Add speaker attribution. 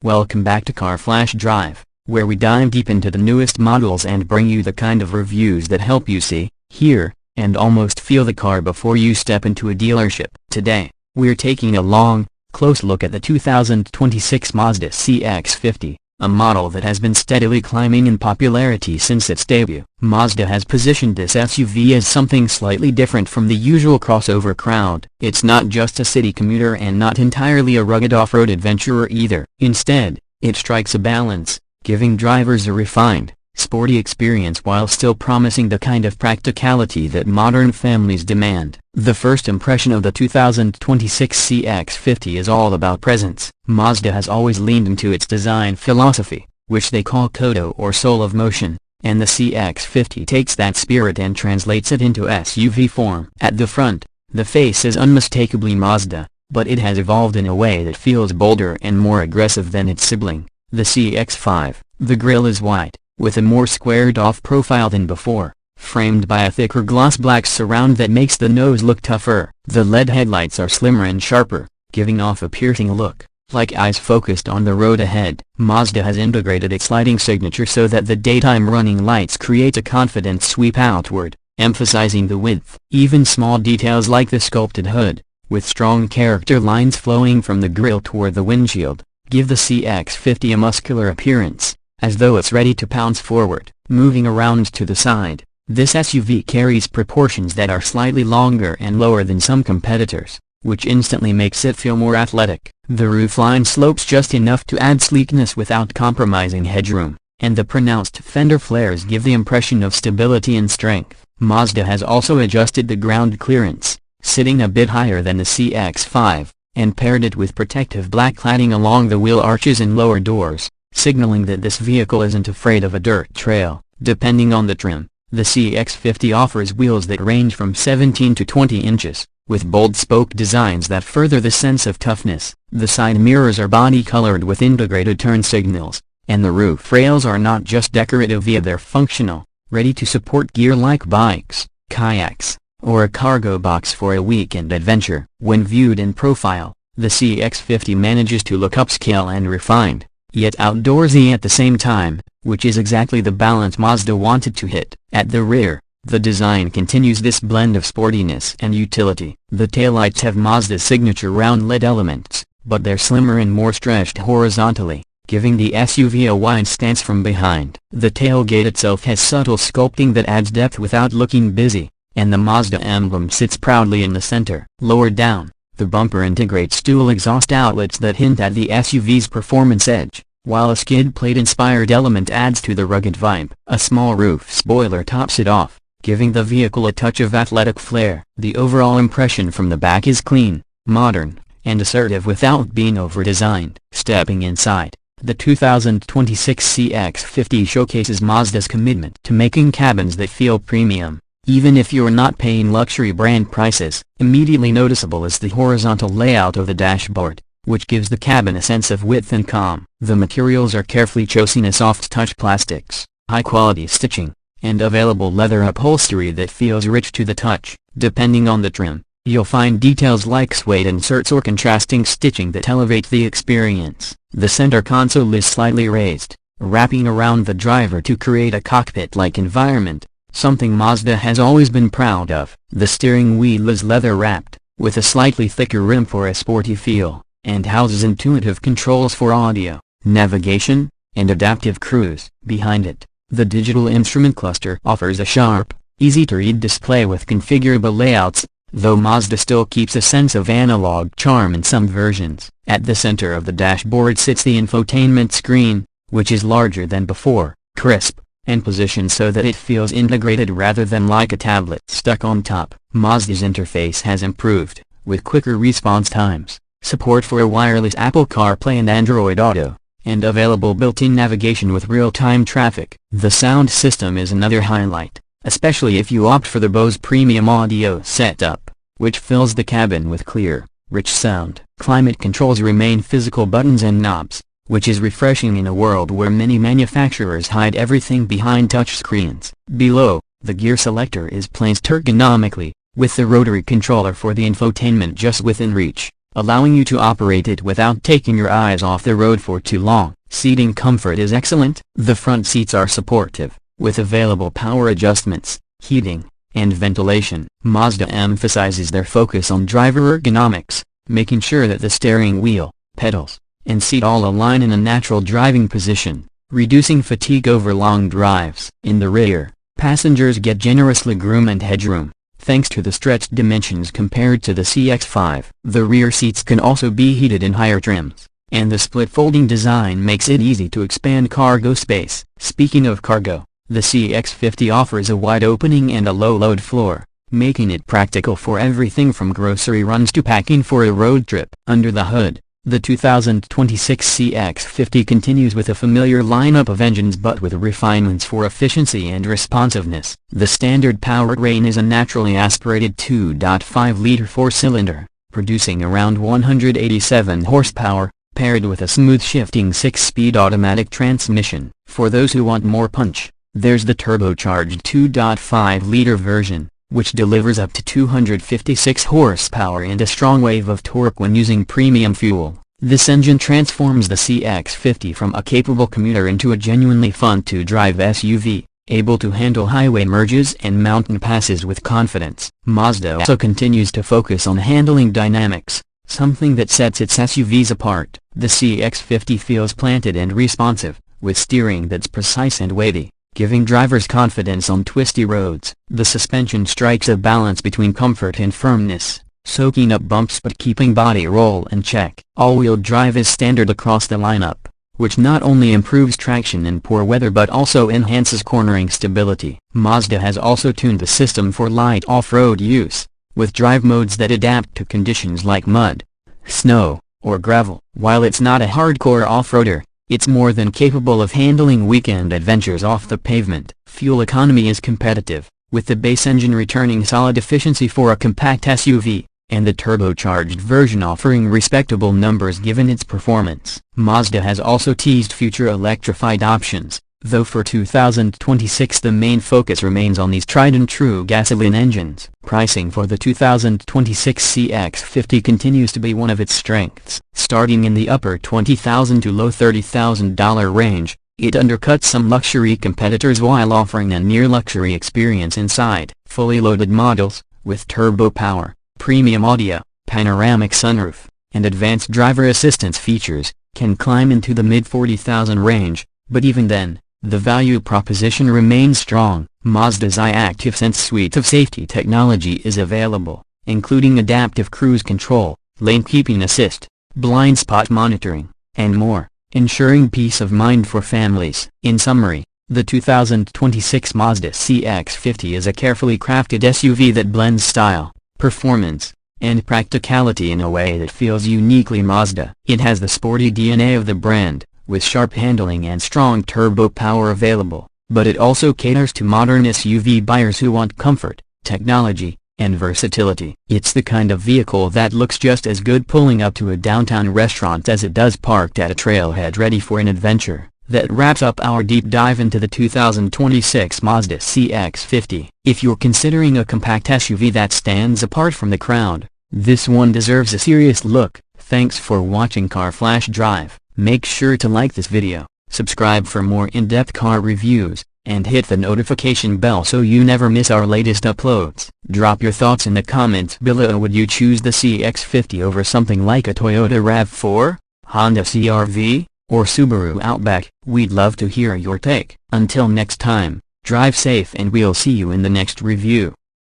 Speaker 1: Welcome back to Car Flash Drive, where we dive deep into the newest models and bring you the kind of reviews that help you see, hear, and almost feel the car before you step into a dealership. Today, we're taking a long, close look at the 2026 Mazda CX-50, a model that has been steadily climbing in popularity since its debut. Mazda has positioned this SUV as something slightly different from the usual crossover crowd. It's not just a city commuter and not entirely a rugged off-road adventurer either. Instead, it strikes a balance, giving drivers a refined, sporty experience while still promising the kind of practicality that modern families demand. The first impression of the 2026 CX-50 is all about presence. Mazda has always leaned into its design philosophy, which they call Kodo or soul of motion, and the CX-50 takes that spirit and translates it into SUV form. At the front, the face is unmistakably Mazda, but it has evolved in a way that feels bolder and more aggressive than its sibling, the CX-5. The grille is wide, with a more squared-off profile than before, framed by a thicker gloss black surround that makes the nose look tougher. The LED headlights are slimmer and sharper, giving off a piercing look, like eyes focused on the road ahead. Mazda has integrated its lighting signature so that the daytime running lights create a confident sweep outward, emphasizing the width. Even small details like the sculpted hood, with strong character lines flowing from the grille toward the windshield, give the CX-50 a muscular appearance, as though it's ready to pounce forward. Moving around to the side, this SUV carries proportions that are slightly longer and lower than some competitors, which instantly makes it feel more athletic. The roofline slopes just enough to add sleekness without compromising headroom, and the pronounced fender flares give the impression of stability and strength. Mazda has also adjusted the ground clearance, sitting a bit higher than the CX-5, and paired it with protective black cladding along the wheel arches and lower doors, signaling that this vehicle isn't afraid of a dirt trail. Depending on the trim, the CX-50 offers wheels that range from 17 to 20 inches, with bold spoke designs that further the sense of toughness. The side mirrors are body-colored with integrated turn signals, and the roof rails are not just decorative, they're functional, ready to support gear-like bikes, kayaks, or a cargo box for a weekend adventure. When viewed in profile, the CX-50 manages to look upscale and refined, yet outdoorsy at the same time, which is exactly the balance Mazda wanted to hit. At the rear, the design continues this blend of sportiness and utility. The taillights have Mazda's signature round LED elements, but they're slimmer and more stretched horizontally, giving the SUV a wide stance from behind. The tailgate itself has subtle sculpting that adds depth without looking busy, and the Mazda emblem sits proudly in the center. Lower down, the bumper integrates dual exhaust outlets that hint at the SUV's performance edge, while a skid plate-inspired element adds to the rugged vibe. A small roof spoiler tops it off, giving the vehicle a touch of athletic flair. The overall impression from the back is clean, modern, and assertive without being over-designed. Stepping inside, the 2026 CX-50 showcases Mazda's commitment to making cabins that feel premium, even if you're not paying luxury brand prices. Immediately noticeable is the horizontal layout of the dashboard, which gives the cabin a sense of width and calm. The materials are carefully chosen: a soft-touch plastics, high-quality stitching, and available leather upholstery that feels rich to the touch. Depending on the trim, you'll find details like suede inserts or contrasting stitching that elevate the experience. The center console is slightly raised, wrapping around the driver to create a cockpit-like environment, something Mazda has always been proud of. The steering wheel is leather-wrapped, with a slightly thicker rim for a sporty feel, and houses intuitive controls for audio, navigation, and adaptive cruise. Behind it, the digital instrument cluster offers a sharp, easy-to-read display with configurable layouts, though Mazda still keeps a sense of analog charm in some versions. At the center of the dashboard sits the infotainment screen, which is larger than before, crisp, and positioned so that it feels integrated rather than like a tablet stuck on top. Mazda's interface has improved, with quicker response times, support for a wireless Apple CarPlay and Android Auto, and available built-in navigation with real-time traffic. The sound system is another highlight, especially if you opt for the Bose premium audio setup, which fills the cabin with clear, rich sound. Climate controls remain physical buttons and knobs, which is refreshing in a world where many manufacturers hide everything behind touchscreens. Below, the gear selector is placed ergonomically, with the rotary controller for the infotainment just within reach. allowing you to operate it without taking your eyes off the road for too long. Seating comfort is excellent. The front seats are supportive, with available power adjustments, heating, and ventilation. Mazda emphasizes their focus on driver ergonomics, making sure that the steering wheel, pedals, and seat all align in a natural driving position, reducing fatigue over long drives. In the rear, passengers get generous legroom and headroom, thanks to the stretched dimensions compared to the CX-5. The rear seats can also be heated in higher trims, and the split folding design makes it easy to expand cargo space. Speaking of cargo, the CX-50 offers a wide opening and a low-load floor, making it practical for everything from grocery runs to packing for a road trip. Under the hood, the 2026 CX-50 continues with a familiar lineup of engines but with refinements for efficiency and responsiveness. The standard powertrain is a naturally aspirated 2.5-liter four-cylinder, producing around 187 horsepower, paired with a smooth shifting 6-speed automatic transmission. For those who want more punch, there's the turbocharged 2.5-liter version, which delivers up to 256 horsepower and a strong wave of torque when using premium fuel. This engine transforms the CX-50 from a capable commuter into a genuinely fun-to-drive SUV, able to handle highway merges and mountain passes with confidence. Mazda also continues to focus on handling dynamics, something that sets its SUVs apart. The CX-50 feels planted and responsive, with steering that's precise and weighty, giving drivers confidence on twisty roads. The suspension strikes a balance between comfort and firmness, soaking up bumps but keeping body roll in check. All-wheel drive is standard across the lineup, which not only improves traction in poor weather but also enhances cornering stability. Mazda has also tuned the system for light off-road use, with drive modes that adapt to conditions like mud, snow, or gravel. While it's not a hardcore off-roader, it's more than capable of handling weekend adventures off the pavement. Fuel economy is competitive, with the base engine returning solid efficiency for a compact SUV, and the turbocharged version offering respectable numbers given its performance. Mazda has also teased future electrified options, though for 2026 the main focus remains on these tried-and-true gasoline engines. Pricing for the 2026 CX-50 continues to be one of its strengths. Starting in the upper $20,000 to low $30,000 range, it undercuts some luxury competitors while offering a near-luxury experience inside. Fully loaded models, with turbo power, premium audio, panoramic sunroof, and advanced driver assistance features, can climb into the mid-$40,000 range, but even then, the value proposition remains strong. Mazda's iActive Sense suite of safety technology is available, including adaptive cruise control, lane keeping assist, blind spot monitoring, and more, ensuring peace of mind for families. In summary, the 2026 Mazda CX-50 is a carefully crafted SUV that blends style, performance, and practicality in a way that feels uniquely Mazda. It has the sporty DNA of the brand, with sharp handling and strong turbo power available, but it also caters to modern SUV buyers who want comfort, technology, and versatility. It's the kind of vehicle that looks just as good pulling up to a downtown restaurant as it does parked at a trailhead ready for an adventure. That wraps up our deep dive into the 2026 Mazda CX-50. If you're considering a compact SUV that stands apart from the crowd, this one deserves a serious look. Thanks for watching Car Flash Drive. Make sure to like this video, subscribe for more in-depth car reviews, and hit the notification bell so you never miss our latest uploads. Drop your thoughts in the comments below. Would you choose the CX-50 over something like a Toyota RAV4, Honda CR-V, or Subaru Outback? We'd love to hear your take. Until next time, drive safe and we'll see you in the next review.